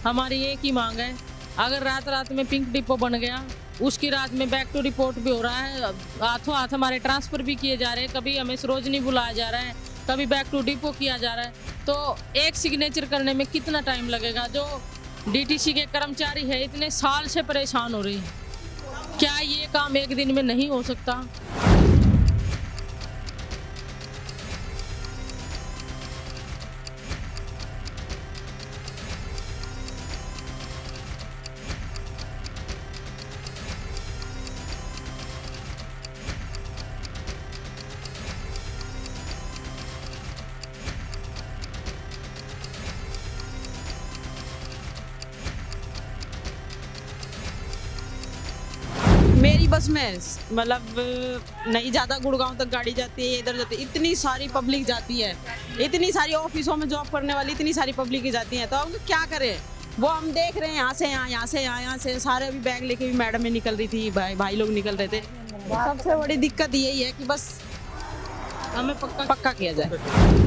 हमारी एक ही मांग है, अगर रात रात में पिंक डिपो बन गया, उसकी रात में बैक टू रिपोर्ट भी हो रहा है, हाथों हाथ हमारे ट्रांसफर भी किए जा रहे हैं, कभी हमें सरोजनी बुलाया जा रहा है, कभी बैक टू डिपो किया जा रहा है। तो एक सिग्नेचर करने में कितना टाइम लगेगा? जो डीटीसी के कर्मचारी है इतने साल से परेशान हो रही है, क्या ये काम एक दिन में नहीं हो सकता? मेरी बस में मतलब नहीं ज़्यादा गुड़गांव तक गाड़ी जाती है, इधर जाती है, इतनी सारी पब्लिक जाती है, इतनी सारी ऑफिसों में जॉब करने वाली इतनी सारी पब्लिक जाती है, तो हम क्या करें? वो हम देख रहे हैं यहाँ से यहाँ, यहाँ से यहाँ, यहाँ से सारे अभी बैग लेके भी मैडम में निकल रही थी, भाई लोग निकल रहे थे। सबसे बड़ी दिक्कत यही है कि बस हमें पक्का किया जाए।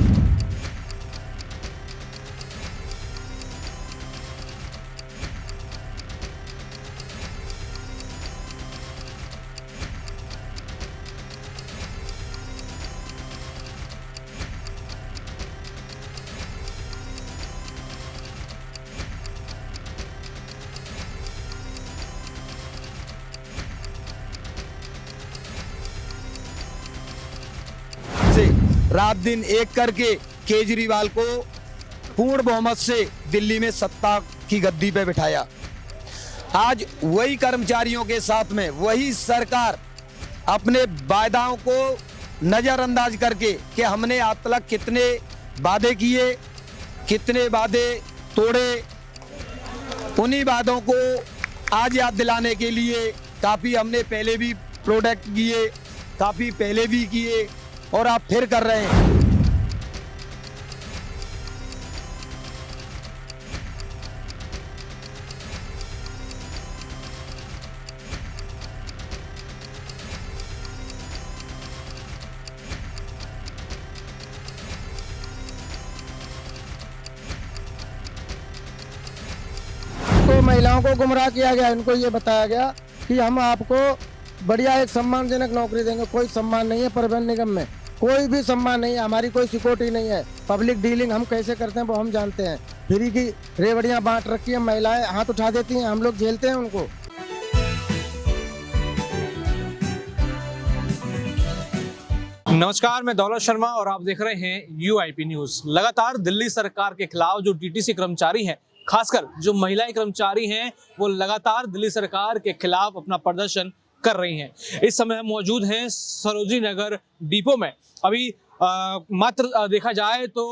से रात दिन एक करके केजरीवाल को पूर्ण बहुमत से दिल्ली में सत्ता की गद्दी पे बिठाया। आज वही कर्मचारियों के साथ में वही सरकार अपने वायदाओं को नजरअंदाज करके कि हमने आज तक कितने वादे किए, कितने वादे तोड़े, उन्हीं वादों को आज याद दिलाने के लिए काफ़ी हमने पहले भी प्रोडक्ट किए, काफ़ी पहले भी किए और आप फिर कर रहे हैं। तो महिलाओं को गुमराह किया गया, इनको ये बताया गया कि हम आपको बढ़िया एक सम्मानजनक नौकरी देंगे। कोई सम्मान नहीं है परिवहन निगम में, कोई भी सम्मान नहीं है, हमारी कोई सिक्योरिटी नहीं है। पब्लिक डीलिंग हम कैसे करते हैं वो हम जानते हैं। फ्री की रेवड़ियां बांट रखी है, महिलाएं हाथ उठा देती हैं, हम लोग झेलते हैं उनको। नमस्कार, मैं दौलत शर्मा और आप देख रहे हैं यूआईपी न्यूज। लगातार दिल्ली सरकार के खिलाफ जो डीटीसी कर्मचारी हैं, खासकर जो महिलाएं कर्मचारी हैं, वो लगातार दिल्ली सरकार के खिलाफ अपना प्रदर्शन कर रही हैं। इस समय हम मौजूद हैं सरोजनी नगर डिपो में। अभी मात्र देखा जाए तो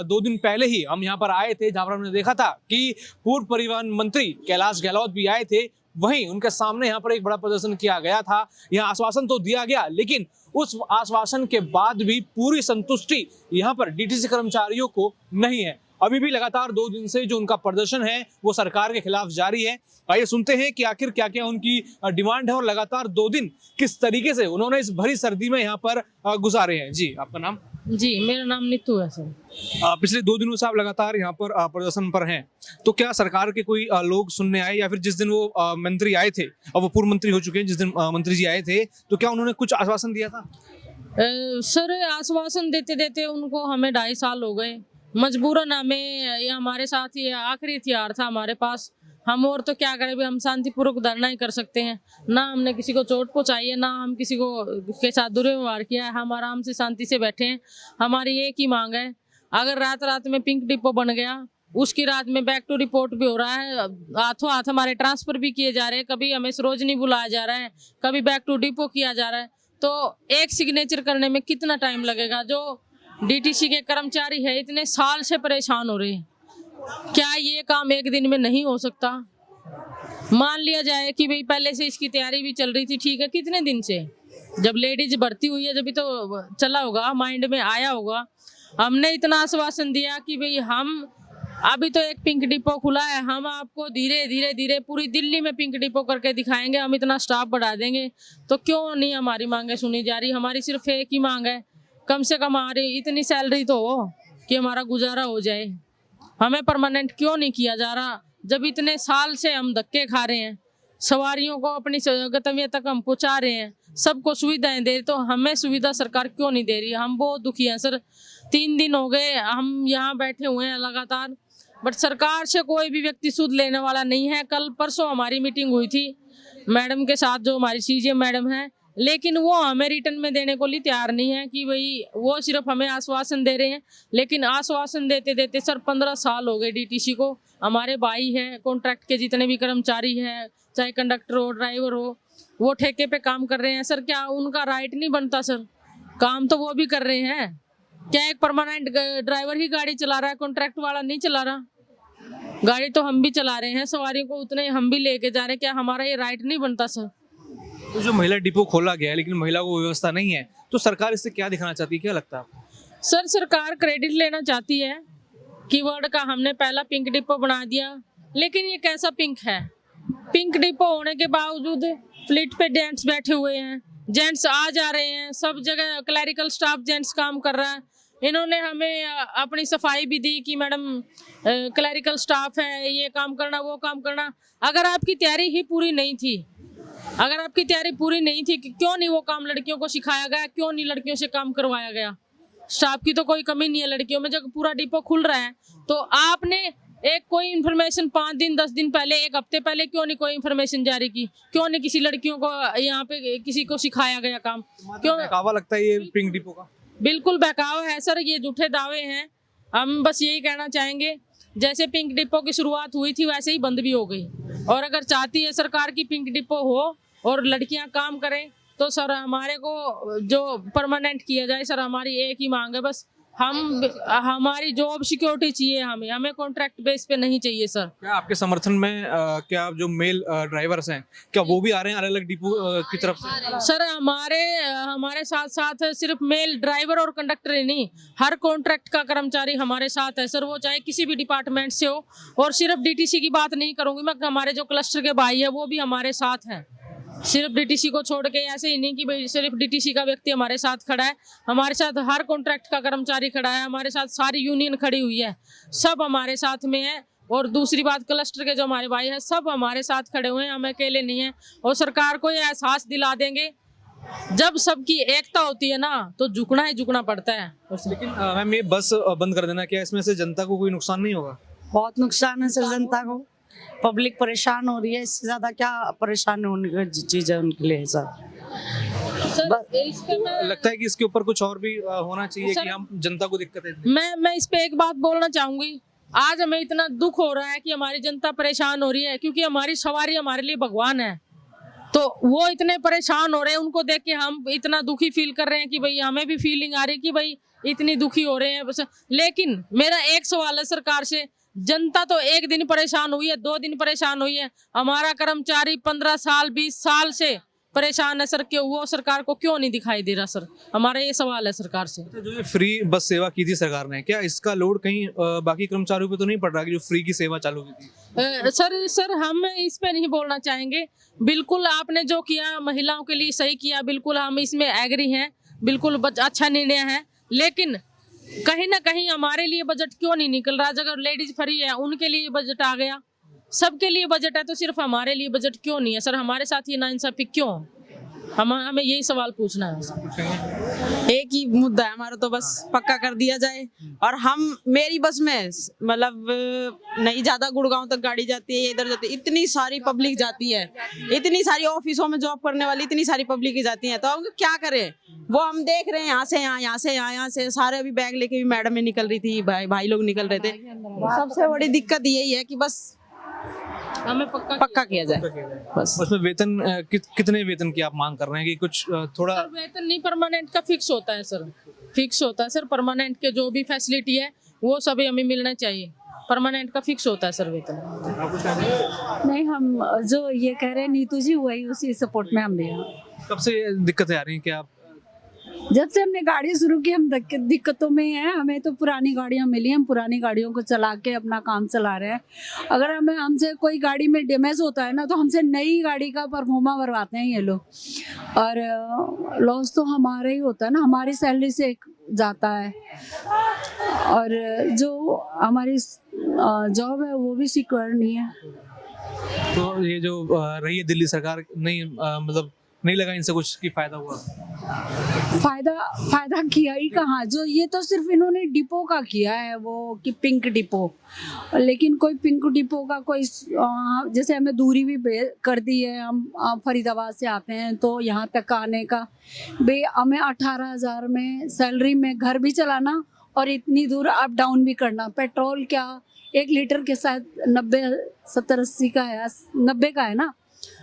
2 दिन पहले ही हम यहाँ पर आए थे, जहाँ पर हमने देखा था कि पूर्व परिवहन मंत्री कैलाश गहलोत भी आए थे। वहीं उनके सामने यहाँ पर एक बड़ा प्रदर्शन किया गया था। यहाँ आश्वासन तो दिया गया, लेकिन उस आश्वासन के बाद भी पूरी संतुष्टि यहाँ पर डीटीसी कर्मचारियों को नहीं है। अभी भी लगातार 2 दिन से जो उनका प्रदर्शन है वो सरकार के खिलाफ जारी है। आइए सुनते हैं कि आखिर क्या क्या उनकी डिमांड है और लगातार 2 दिन किस तरीके से उन्होंने इस भरी सर्दी में यहाँ पर गुजारे हैं। जी, आपका नाम? जी, मेरा नाम नीतू है सर। पिछले 2 दिनों से आप लगातार यहाँ पर प्रदर्शन पर हैं, तो क्या सरकार के कोई लोग सुनने आए, या फिर जिस दिन वो मंत्री आए थे, अब वो पूर्व मंत्री हो चुके हैं, जिस दिन मंत्री जी आए थे, तो क्या उन्होंने कुछ आश्वासन दिया था? सर, आश्वासन देते देते उनको हमें 2.5 साल हो गए। मजबूरन हमें ये हमारे साथ ये आखिरी हथियार था हमारे पास। हम और तो क्या करें, भी हम शांतिपूर्वक धरना ही कर सकते हैं। ना हमने किसी को चोट पहुंचाई है, ना हम किसी को के साथ दुर्व्यवहार किया है। हम आराम से शांति से बैठे हैं। हमारी एक ही मांग है, अगर रात रात में पिंक डिपो बन गया, उसकी रात में बैक टू रिपोर्ट भी हो रहा है, हाथों हाथ हमारे ट्रांसफर भी किए जा रहे हैं, कभी हमें सरोजनी बुलाया जा रहा है, कभी बैक टू डिपो किया जा रहा है, तो एक सिग्नेचर करने में कितना टाइम लगेगा? जो डीटीसी के कर्मचारी है इतने साल से परेशान हो रहे हैं, क्या ये काम एक दिन में नहीं हो सकता? मान लिया जाए कि भाई पहले से इसकी तैयारी भी चल रही थी, ठीक है, कितने दिन से? जब लेडीज भर्ती हुई है जब तो चला होगा, माइंड में आया होगा। हमने इतना आश्वासन दिया कि भाई हम अभी तो एक पिंक डिपो खुला है, हम आपको धीरे धीरे धीरे पूरी दिल्ली में पिंक डिपो करके दिखाएंगे, हम इतना स्टाफ बढ़ा देंगे। तो क्यों नहीं हमारी मांगे सुनी जा रही? हमारी सिर्फ एक ही मांग है, कम से कम हमारी इतनी सैलरी तो हो कि हमारा गुजारा हो जाए। हमें परमानेंट क्यों नहीं किया जा रहा? जब इतने साल से हम धक्के खा रहे हैं, सवारियों को अपनी गंतव्य तक हम पहुंचा रहे हैं, सबको सुविधाएं दे रहे, तो हमें सुविधा सरकार क्यों नहीं दे रही? हम बहुत दुखी हैं सर। 3 दिन हो गए हम यहाँ बैठे हुए हैं लगातार, बट सरकार से कोई भी व्यक्ति सुध लेने वाला नहीं है। कल परसों हमारी मीटिंग हुई थी मैडम के साथ, जो हमारी सीजीएम मैडम है, लेकिन वो हमें रिटर्न में देने को लिए तैयार नहीं है कि भाई वो सिर्फ हमें आश्वासन दे रहे हैं। लेकिन आश्वासन देते देते सर 15 साल हो गए डीटीसी को। हमारे भाई है, कॉन्ट्रैक्ट के जितने भी कर्मचारी हैं, चाहे कंडक्टर हो, ड्राइवर हो, वो ठेके पे काम कर रहे हैं सर। क्या उनका राइट नहीं बनता सर? काम तो वो भी कर रहे हैं। क्या एक परमानेंट ड्राइवर ही गाड़ी चला रहा है, कॉन्ट्रैक्ट वाला नहीं चला रहा? गाड़ी तो हम भी चला रहे हैं, सवारियों को उतने हम भी लेके जा रहे हैं। क्या हमारा ये राइट नहीं बनता सर? तो जो महिला डिपो खोला गया है लेकिन महिला को व्यवस्था नहीं है, तो सरकार इससे क्या दिखाना चाहती है, क्या लगता है आपको? सर सरकार क्रेडिट लेना चाहती है कीवर्ड का। हमने पहला पिंक डिपो बना दिया, लेकिन ये कैसा पिंक है? पिंक डिपो होने के बावजूद फ्लीट पे जेंट्स बैठे हुए हैं, जेंट्स आ जा रहे हैं, सब जगह क्लैरिकल स्टाफ जेंट्स काम कर रहा है। इन्होंने हमें अपनी सफाई भी दी कि मैडम क्लैरिकल स्टाफ है, ये काम करना, वो काम करना। अगर आपकी तैयारी ही पूरी नहीं थी, अगर आपकी तैयारी पूरी नहीं थी, क्यों नहीं वो काम लड़कियों को सिखाया गया? क्यों नहीं लड़कियों से काम करवाया गया? स्टाफ की तो कोई कमी नहीं है लड़कियों में। जब पूरा डिपो खुल रहा है तो आपने एक कोई इन्फॉर्मेशन 5 दिन 10 दिन पहले, 1 हफ्ते पहले क्यों नहीं कोई इन्फॉर्मेशन जारी की? क्यों नहीं किसी लड़कियों को यहाँ पे किसी को सिखाया गया काम? क्यों? बहकावा लगता है ये पिंक डिपो का। बिल्कुल बहकावा है सर, ये झूठे दावे हैं। हम बस यही कहना चाहेंगे, जैसे पिंक डिपो की शुरुआत हुई थी वैसे ही बंद भी हो गई। और अगर चाहती है सरकार की पिंक डिपो हो और लड़कियां काम करें, तो सर हमारे को जो परमानेंट किया जाए। सर हमारी एक ही मांग है बस, हमारी जॉब सिक्योरिटी चाहिए, हमें कॉन्ट्रैक्ट बेस पे नहीं चाहिए सर। क्या आपके समर्थन में क्या जो मेल ड्राइवर्स हैं, क्या वो भी आ रहे हैं अलग अलग डिपो की तरफ से? सर हमारे साथ साथ सिर्फ मेल ड्राइवर और कंडक्टर ही नहीं, हर कॉन्ट्रैक्ट का कर्मचारी हमारे साथ है सर, वो चाहे किसी भी डिपार्टमेंट से हो। और सिर्फ डीटीसी की बात नहीं करूंगी मैं, हमारे जो क्लस्टर के भाई है वो भी हमारे साथ हैं। सिर्फ डीटीसी को छोड़ के ऐसे ही नहीं कि भाई सिर्फ डीटीसी का व्यक्ति हमारे साथ खड़ा है, हमारे साथ हर कॉन्ट्रैक्ट का कर्मचारी खड़ा है, हमारे साथ सारी यूनियन खड़ी हुई है, सब हमारे साथ में है। और दूसरी बात, क्लस्टर के जो हमारे भाई हैं सब हमारे साथ खड़े हुए हैं, हम अकेले नहीं हैं। और सरकार को ये एहसास दिला देंगे, जब सबकी एकता होती है ना तो झुकना ही झुकना पड़ता है। लेकिन मैम ये बस बंद कर देना, क्या इसमें से जनता को कोई नुकसान नहीं होगा? बहुत नुकसान है सर जनता को, पब्लिक परेशान हो रही है, इससे ज्यादा क्या परेशान होने की चीज है उनके लिए सर। लगता है कि इसके ऊपर कुछ और भी होना चाहिए कि हम जनता को दिक्कत है। मैं इस पे एक बात बोलना चाहूंगी। आज हमें इतना दुख हो रहा है कि हमारी जनता परेशान हो रही है, क्योंकि हमारी सवारी हमारे लिए भगवान है। तो वो इतने परेशान हो रहे हैं, उनको देख के हम इतना दुखी फील कर रहे हैं कि भाई हमें भी फीलिंग आ रही है कि भाई इतनी दुखी हो रहे हैं बस। लेकिन मेरा एक सवाल है सरकार से, जनता तो 1 दिन परेशान हुई है, 2 दिन परेशान हुई है, हमारा कर्मचारी 15 साल 20 साल से परेशान है सर, क्यों वो सरकार को क्यों नहीं दिखाई दे रहा सर? हमारा ये सवाल है सरकार से। जो ये फ्री बस सेवा की थी सरकार ने, क्या इसका लोड कहीं बाकी कर्मचारियों पे तो नहीं पड़ रहा कि जो फ्री की सेवा चालू की थी? सर हम इस पे नहीं बोलना चाहेंगे। बिल्कुल आपने जो किया महिलाओं के लिए सही किया, बिल्कुल हम इसमें एग्री हैं, बिल्कुल अच्छा निर्णय है। लेकिन कहीं ना कहीं हमारे लिए बजट क्यों नहीं निकल रहा? अगर लेडीज फ्री है उनके लिए बजट आ गया, सबके लिए बजट है, तो सिर्फ हमारे लिए बजट क्यों नहीं है सर? हमारे साथ ये नाइंसाफी क्यों? हमें यही सवाल पूछना है। एक ही मुद्दा है हमारा, तो बस पक्का कर दिया जाए। और हम मेरी बस में मतलब नहीं ज्यादा गुड़गांव तक गाड़ी जाती है, इधर जाती है, इतनी सारी पब्लिक जाती है, इतनी सारी ऑफिसों में जॉब करने वाली इतनी सारी पब्लिक जाती है, तो हम क्या करें? वो हम देख रहे हैं, यहाँ से यहाँ, यहाँ से यहाँ, यहाँ से सारे अभी बैग लेके भी मैडम में निकल रही थी, भाई लोग निकल रहे थे। सबसे बड़ी दिक्कत यही है कि बस हमें पक्का किया जाए बस। उसमें वेतन कितने वेतन की आप मांग कर रहे हैं कि कुछ थोड़ा? सर वेतन नहीं, परमानेंट का फिक्स होता है सर, फिक्स होता है सर। परमानेंट के जो भी फैसिलिटी है वो सभी हमें मिलना चाहिए, परमानेंट का फिक्स होता है सर वेतन। नहीं, हम जो ये कह रहे हैं नीतू जी, वही उसी सपोर्ट में हम भी हैं। कब से दिक्कतें आ रही हैं? क्या आप जब से हमने गाड़ी शुरू की हम दिक्कतों में हैं। हमें तो पुरानी गाड़ियां मिली, हम पुरानी गाड़ियों को चला के अपना काम चला रहे हैं। अगर हमसे कोई गाड़ी में डैमेज होता है ना, तो हमसे नई गाड़ी का परफॉर्मा भरवाते हैं ये लोग, और लॉस तो हमारा ही होता है ना, हमारी सैलरी से जाता है। और जो हमारी जॉब है वो भी सिक्योर नहीं है। तो ये जो रही है दिल्ली सरकार, नहीं मतलब नहीं लगा इनसे कुछ की फायदा हुआ? फायदा किया ही कहाँ, जो ये तो सिर्फ इन्होंने डिपो का किया है, वो कि पिंक डिपो, लेकिन कोई पिंक डिपो का कोई जैसे हमें दूरी भी कर दी है, हम फरीदाबाद से आते हैं तो यहाँ तक आने का हमें 18,000 में सैलरी में घर भी चलाना और इतनी दूर अप डाउन भी करना। पेट्रोल क्या 1 लीटर के साथ 90-70-80 का है, 90 का है ना,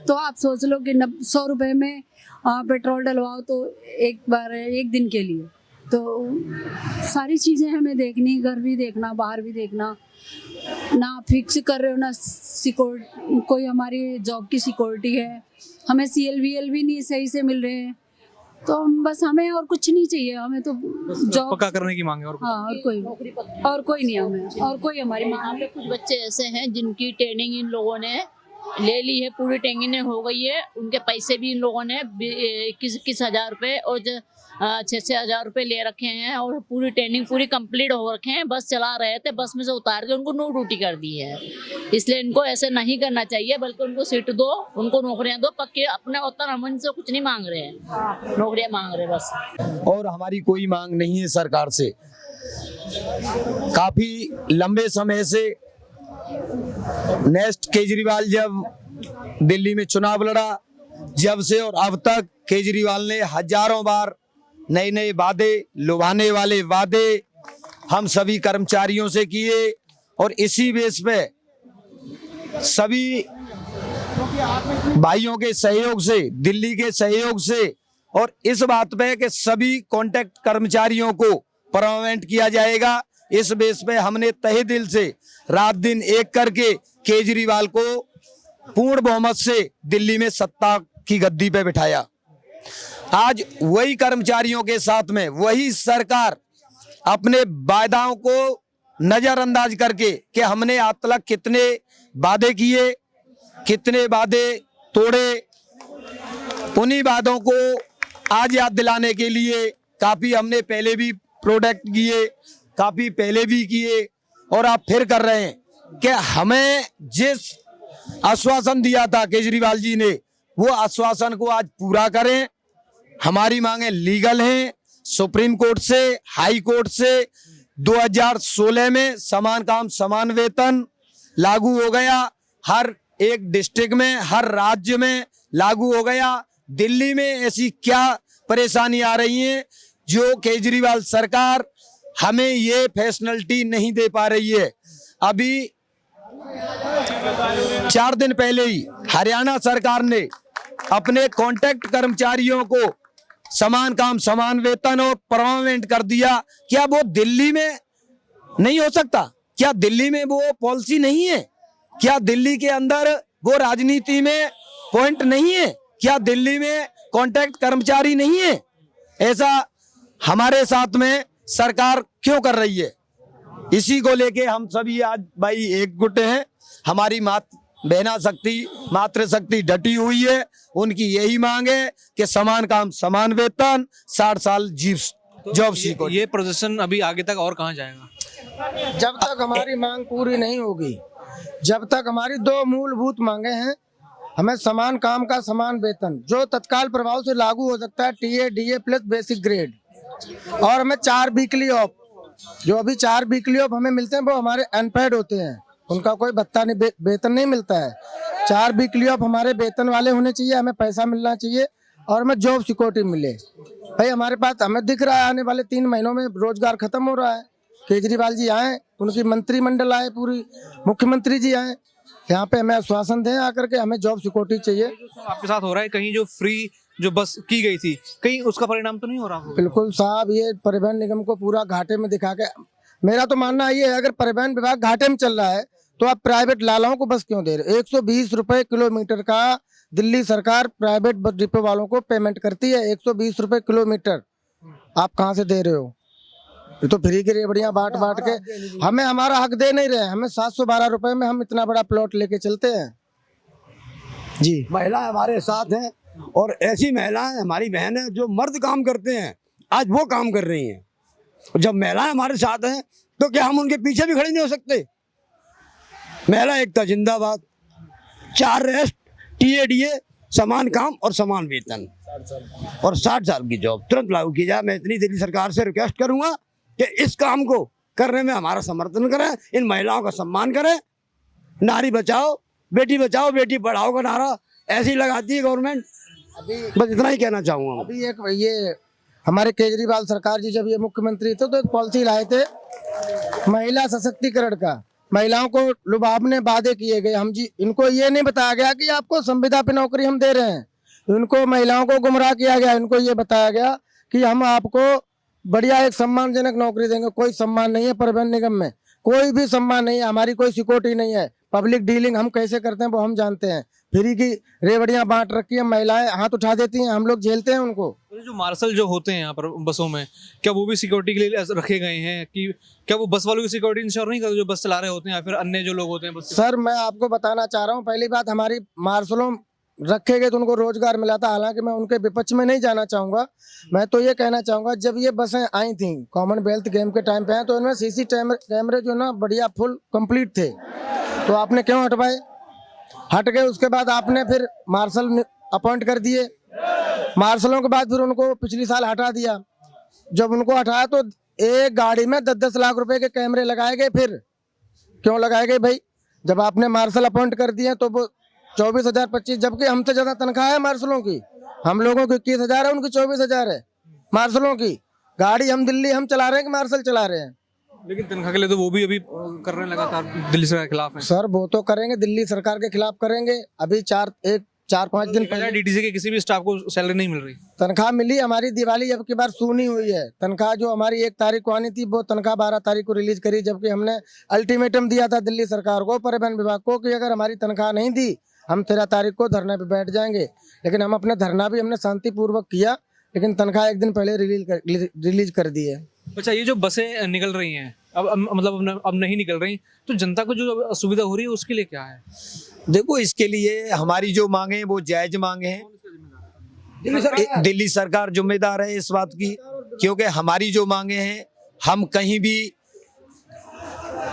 तो आप सोच लो कि 100 रुपये में पेट्रोल डलवाओ तो एक दिन के लिए। तो सारी चीज़ें हमें देखनी, घर भी देखना, बाहर भी देखना, ना फिक्स कर रहे हो ना कोई हमारी जॉब की सिक्योरिटी है, हमें CL भी नहीं सही से मिल रहे हैं, तो बस हमें और कुछ नहीं चाहिए, हमें तो जॉब पक्का करने की मांग है। और हाँ, और कोई नहीं, हमें और कोई हमारी मांग। यहाँ पे कुछ बच्चे ऐसे हैं जिनकी ट्रेनिंग इन लोगों ने ले ली है, पूरी ट्रेनिंग हो गई है, उनके पैसे भी इन लोगों ने 21 हजार रुपये और 6 हजार रुपये ले रखे हैं और पूरी ट्रेनिंग पूरी कंप्लीट हो रखे हैं, बस चला रहे थे, बस में से उतार के उनको नो ड्यूटी कर दी है। इसलिए इनको ऐसे नहीं करना चाहिए, बल्कि उनको सीट दो, उनको नौकरियां दो पक्के, अपने उत्तर हम इनसे कुछ नहीं मांग रहे हैं, नौकरियां मांग रहे बस। और हमारी कोई मांग नहीं है सरकार से। काफी लंबे समय से नेक्स्ट केजरीवाल जब दिल्ली में चुनाव लड़ा, जब से और अब तक केजरीवाल ने हजारों बार नए नए वादे, लुभाने वाले वादे हम सभी कर्मचारियों से किए और इसी बेस पे सभी भाइयों के सहयोग से, दिल्ली के सहयोग से और इस बात पे कि सभी कॉन्ट्रैक्ट कर्मचारियों को परमानेंट किया जाएगा, इस बेस पे हमने तहे दिल से रात दिन एक करके केजरीवाल को पूर्ण बहुमत से दिल्ली में सत्ता की गद्दी पे बिठाया। आज वही कर्मचारियों के साथ में वही सरकार अपने वायदाओं को नजरअंदाज करके कि हमने आज तक कितने वादे किए, कितने वादे तोड़े, उन्हीं वादों को आज याद दिलाने के लिए काफी हमने पहले भी प्रोडक्ट किए, काफी पहले भी किए और आप फिर कर रहे हैं कि हमें जिस आश्वासन दिया था केजरीवाल जी ने, वो आश्वासन को आज पूरा करें। हमारी मांगे लीगल हैं, सुप्रीम कोर्ट से, हाई कोर्ट से 2016 में समान काम समान वेतन लागू हो गया, हर एक डिस्ट्रिक्ट में, हर राज्य में लागू हो गया। दिल्ली में ऐसी क्या परेशानी आ रही है जो केजरीवाल सरकार हमें ये फैसिलिटी नहीं दे पा रही है। अभी 4 दिन पहले ही हरियाणा सरकार ने अपने कॉन्ट्रैक्ट कर्मचारियों को समान काम समान वेतन और परमानेंट कर दिया। क्या वो दिल्ली में नहीं हो सकता? क्या दिल्ली में वो पॉलिसी नहीं है? क्या दिल्ली के अंदर वो राजनीति में पॉइंट नहीं है? क्या दिल्ली में कॉन्ट्रैक्ट कर्मचारी नहीं है? ऐसा हमारे साथ में सरकार क्यों कर रही है? इसी को लेके हम सभी आज भाई एकजुट हैं। हमारी मातृशक्ति डटी हुई है, उनकी यही मांग है कि समान काम समान वेतन, 60 साल जॉब सिक्योरिटी। ये प्रदर्शन अभी आगे तक और कहाँ जाएगा? जब तक हमारी मांग पूरी नहीं होगी, जब तक हमारी 2 मूलभूत मांगे हैं, हमें समान काम का समान वेतन जो तत्काल प्रभाव से लागू हो सकता है, TA DA plus basic grade, और हमें 4 वीकली ऑफ, जो अभी 4 वीकली ऑफ हमें मिलते हैं वो हमारे अनपेड होते हैं, उनका कोई भत्ता नहीं, वेतन नहीं मिलता है। 4 वीकली ऑफ हमारे वेतन वाले होने चाहिए, हमें पैसा मिलना चाहिए और हमें जॉब सिक्योरिटी मिले। भाई हमारे पास हमें दिख रहा है आने वाले 3 महीनों में रोजगार खत्म हो रहा है। केजरीवाल जी आए, उनकी मंत्रिमंडल आए, पूरी मुख्यमंत्री जी आए, यहाँ पे हमें आश्वासन दें आकर के हमें जॉब सिक्योरिटी चाहिए। आपके साथ हो रहा है कहीं जो फ्री जो बस की गई थी, कहीं उसका परिणाम तो नहीं हो रहा? बिल्कुल साहब, ये परिवहन निगम को पूरा घाटे में दिखा के, मेरा तो मानना ये है अगर परिवहन विभाग घाटे में चल रहा है तो आप प्राइवेट लालाओं को बस क्यों दे रहे? 120 रुपए किलोमीटर का दिल्ली सरकार प्राइवेट बस डिपो वालों को पेमेंट करती है, 120 रुपए किलोमीटर आप कहाँ से दे रहे हो? ये तो फ्री की रेवड़ियाँ बांट के हमें हमारा हक दे नहीं रहे। हमें 712 रुपए में हम इतना बड़ा प्लॉट लेके चलते हैं जी। महिलाएं हमारे साथ हैं और ऐसी महिलाएं हमारी बहन है जो मर्द काम करते हैं, आज वो काम कर रही हैं। जब महिलाएं हमारे साथ हैं तो क्या हम उनके पीछे भी खड़े नहीं हो सकते? महिला एकता जिंदाबाद, 4 रेस्ट, TADA, समान काम और समान वेतन और 60 साल की जॉब तुरंत लागू की जाए। मैं इतनी दिल्ली सरकार से रिक्वेस्ट करूंगा कि इस काम को करने में हमारा समर्थन करें, इन महिलाओं का सम्मान करें। नारी बचाओ बेटी पढ़ाओ का नारा ऐसी लगाती है गवर्नमेंट। बस इतना ही कहना चाहूँगा। अभी एक ये हमारे केजरीवाल सरकार जी जब ये मुख्यमंत्री थे तो एक पॉलिसी लाए थे महिला सशक्तिकरण का। महिलाओं को लुभावने वादे किए गए, हम जी इनको ये नहीं बताया गया कि आपको संविदा पे नौकरी हम दे रहे हैं। इनको महिलाओं को गुमराह किया गया, इनको ये बताया गया कि हम आपको बढ़िया एक सम्मानजनक नौकरी देंगे। कोई सम्मान नहीं है परिवहन निगम में, कोई भी सम्मान नहीं है, हमारी कोई सिक्योरिटी नहीं है। पब्लिक डीलिंग हम कैसे करते हैं वो हम जानते हैं। फ्री की रेवड़ियां बांट रखी है, महिलाएं हाथ उठा देती हैं, हम लोग झेलते हैं उनको। जो मार्शल जो होते हैं यहाँ पर बसों में, क्या वो भी सिक्योरिटी के लिए रखे गए हैं कि क्या वो बस वालों की सिक्योरिटी इंश्योर नहीं करते जो बस चला रहे होते हैं या फिर अन्य जो लोग होते हैं बस? सर मैं आपको बताना चाह रहा हूँ, पहली बात हमारी मार्शलों रखे गए तो उनको रोजगार मिला था। हालांकि मैं उनके विपक्ष में नहीं जाना चाहूंगा, मैं तो ये कहना चाहूंगा जब ये बसें आई थी कॉमनवेल्थ गेम के टाइम पे हैं तो इनमें CC कैमरे जो ना बढ़िया फुल कंप्लीट थे, तो आपने क्यों हटवाए? हट गए। उसके बाद आपने फिर मार्शल अपॉइंट कर दिए, मार्शलों के बाद फिर उनको पिछली साल हटा दिया। जब उनको हटाया तो एक गाड़ी में 10-10 लाख रुपए के कैमरे लगाए गए। फिर क्यों लगाए गए भाई? जब आपने मार्शल अपॉइंट कर दिए तो वो 24,000 25, जबकि हमसे ज्यादा तनख्वाह है मार्शलों की। हम लोगों की 21,000 है, उनकी 24,000 है मार्शलों की। गाड़ी हम दिल्ली हम चला रहे हैं कि मार्शल चला रहे हैं? लेकिन तनख्वाह के लिए तो वो भी अभी कर रहे हैं लगातार, दिल्ली सरकार के खिलाफ है। सर वो तो करेंगे, दिल्ली सरकार के खिलाफ करेंगे। अभी 4-5 दिन पहले DTC के किसी भी स्टाफ को सैलरी नहीं मिल रही। तनख्वाह मिली। हमारी दिवाली अब की बार सूनी हुई है। तनख्वाह जो हमारी 1 तारीख को आनी थी वो तनख्वाह 12 तारीख को रिलीज करी, जबकि हमने अल्टीमेटम दिया था दिल्ली सरकार को, परिवहन विभाग को, कि अगर हमारी तनख्वाह नहीं दी हम 13 तारीख को धरने पे बैठ जाएंगे। लेकिन हम अपने धरना भी हमने शांतिपूर्वक किया, लेकिन तनख्वाह 1 दिन पहले रिलीज कर दी है। अच्छा, ये जो बसें निकल रही हैं अब अब नहीं निकल रही, तो जनता को जो असुविधा हो रही है उसके लिए क्या है? देखो, इसके लिए हमारी जो मांगे हैं वो जायज मांगे हैं। दिल्ली सरकार जिम्मेदार है इस बात की, क्योंकि हमारी जो मांगे हैं हम कहीं भी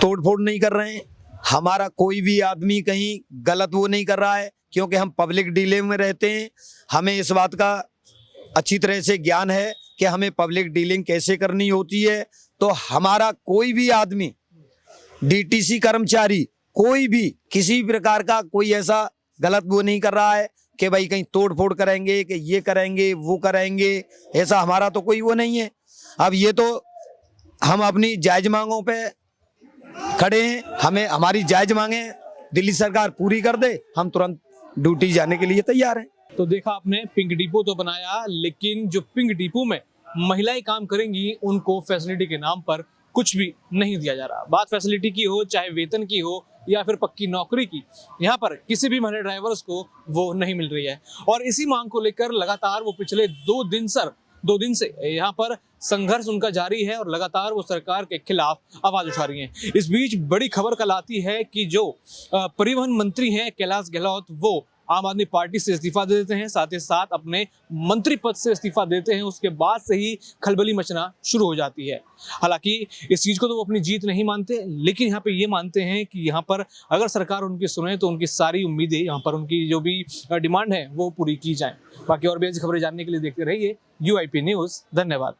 तोड़फोड़ नहीं कर रहे हैं। हमारा कोई भी आदमी कहीं गलत वो नहीं कर रहा है, क्योंकि हम पब्लिक डीलिंग में रहते हैं। हमें इस बात का अच्छी तरह से ज्ञान है कि हमें पब्लिक डीलिंग कैसे करनी होती है। तो हमारा कोई भी आदमी, DTC कर्मचारी, कोई भी किसी प्रकार का कोई ऐसा गलत वो नहीं कर रहा है कि भाई कहीं तोड़ फोड़ करेंगे, कि ये करेंगे वो करेंगे, ऐसा हमारा तो कोई वो नहीं है। अब ये तो हम अपनी जायज मांगों पे खड़े हैं, हमें हमारी जायज मांगे दिल्ली सरकार पूरी कर दे, हम तुरंत ड्यूटी जाने के लिए तैयार हैं। तो देखा आपने, पिंक डिपो तो बनाया, लेकिन जो पिंक डिपो में महिलाएं काम करेंगी उनको फैसिलिटी के नाम पर कुछ भी नहीं दिया जा रहा। बात फैसिलिटी की हो, चाहे वेतन की हो या फिर पक्की नौकरी की, यहाँ पर किसी भी महिला ड्राइवर्स को वो नहीं मिल रही है। और इसी मांग को लेकर लगातार वो पिछले 2 दिन से यहाँ पर संघर्ष उनका जारी है और लगातार वो सरकार के खिलाफ आवाज उठा रही हैं। इस बीच बड़ी खबर कल आती है कि जो परिवहन मंत्री हैं कैलाश गहलोत, वो आम आदमी पार्टी से इस्तीफा दे देते हैं, साथ ही साथ अपने मंत्री पद से इस्तीफा देते हैं। उसके बाद से ही खलबली मचना शुरू हो जाती है। हालांकि इस चीज को तो वो अपनी जीत नहीं मानते, लेकिन यहाँ पे ये मानते हैं कि यहाँ पर अगर सरकार उनकी सुने तो उनकी सारी उम्मीदें, यहाँ पर उनकी जो भी डिमांड है वो पूरी की जाए। बाकी और भी ऐसी खबरें जानने के लिए देखते रहिए UIP न्यूज़। धन्यवाद।